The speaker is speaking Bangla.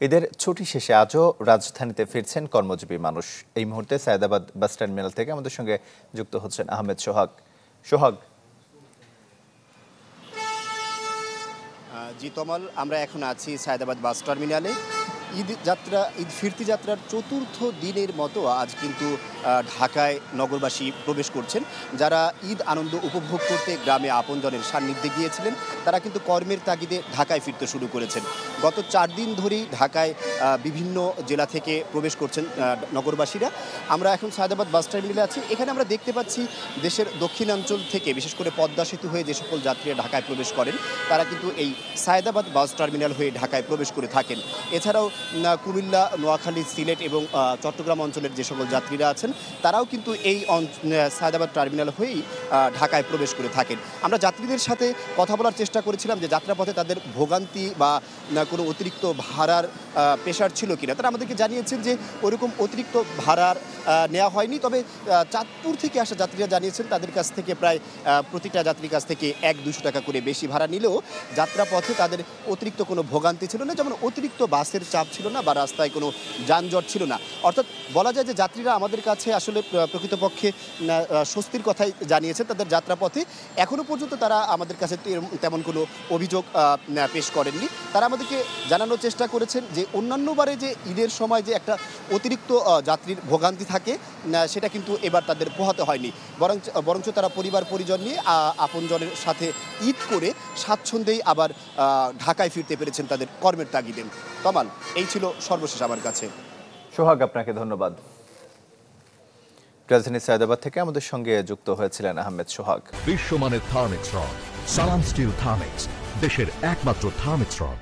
ঈদের ছুটি শেষে আজও রাজধানীতে ফিরছেন কর্মজীবী মানুষ। এই মুহূর্তে সায়েদাবাদ বাস টার্মিনাল থেকে আমাদের সঙ্গে যুক্ত হচ্ছেন আহমেদ সোহাগ। সোহাগ, জি তমাল, আমরা এখন আছি সায়েদাবাদ বাস টার্মিনালে। ঈদ ফিরতি যাত্রার চতুর্থ দিনের মতো আজ কিন্তু ঢাকায় নগরবাসী প্রবেশ করছেন। যারা ঈদ আনন্দ উপভোগ করতে গ্রামে আপনজনের সান্নিধ্যে গিয়েছিলেন, তারা কিন্তু কর্মের তাগিদে ঢাকায় ফিরতে শুরু করেছেন। গত 4 দিন ধরেই ঢাকায় বিভিন্ন জেলা থেকে প্রবেশ করছেন নগরবাসীরা। আমরা এখন সায়েদাবাদ বাস টার্মিনালে আছি। এখানে আমরা দেখতে পাচ্ছি দেশের দক্ষিণাঞ্চল থেকে, বিশেষ করে পদ্মা সেতু হয়ে যে সকল যাত্রীরা ঢাকায় প্রবেশ করেন, তারা কিন্তু এই সায়েদাবাদ বাস টার্মিনাল হয়ে ঢাকায় প্রবেশ করে থাকেন। এছাড়াও কুমিল্লা, নোয়াখালী, সিলেট এবং চট্টগ্রাম অঞ্চলের যে সকল যাত্রীরা আছেন, তারাও কিন্তু এই সায়েদাবাদ টার্মিনাল হয়েই ঢাকায় প্রবেশ করে থাকেন। আমরা যাত্রীদের সাথে কথা বলার চেষ্টা করেছিলাম যে যাত্রাপথে তাদের ভোগান্তি বা কোনো অতিরিক্ত ভাড়ার প্রেশার ছিল কিনা। তারা আমাদেরকে জানিয়েছেন যে ওরকম অতিরিক্ত ভাড়ার নেওয়া হয়নি। তবে চাঁদপুর থেকে আসা যাত্রীরা জানিয়েছেন তাদের কাছ থেকে প্রায় প্রতিটা যাত্রীর কাছ থেকে 100-200 টাকা করে বেশি ভাড়া নিলেও যাত্রাপথে তাদের অতিরিক্ত কোনো ভোগান্তি ছিল না। যেমন অতিরিক্ত বাসের চাপ ছিল না বা রাস্তায় কোনো যানজট ছিল না। অর্থাৎ বলা যায় যে যাত্রীরা আমাদের কাছে আসলে প্রকৃতপক্ষে স্বস্তির কথাই জানিয়েছেন তাদের যাত্রাপথে। এখনও পর্যন্ত তারা আমাদের কাছে তেমন কোনো অভিযোগ পেশ করেননি। তারা আমাদেরকে জানানোর চেষ্টা করেছেন যে অন্যান্যবারে যে ঈদের সময় যে একটা অতিরিক্ত যাত্রীর ভোগান্তি থাকে, সেটা কিন্তু এবার তাদের পোহাতে হয়নি। বরঞ্চ তারা পরিবার পরিজন নিয়ে আপনজনের সাথে ঈদ করে স্বাচ্ছন্দ্যেই আবার ঢাকায় ফিরতে পেরেছেন তাদের কর্মের তাগিদে। তমাল, এই ছিল সর্বশেষ আমার কাছে। সোহাগ, আপনাকে ধন্যবাদ। রাজধানী সায়েদাবাদ থেকে আমাদের সঙ্গে যুক্ত হয়েছিলেন আহমেদ সোহাগ। বিশ্বমানের থার্মিক্স রড, সালাম স্টিল থার্মিক্স, দেশের একমাত্র থার্মিক্স রড।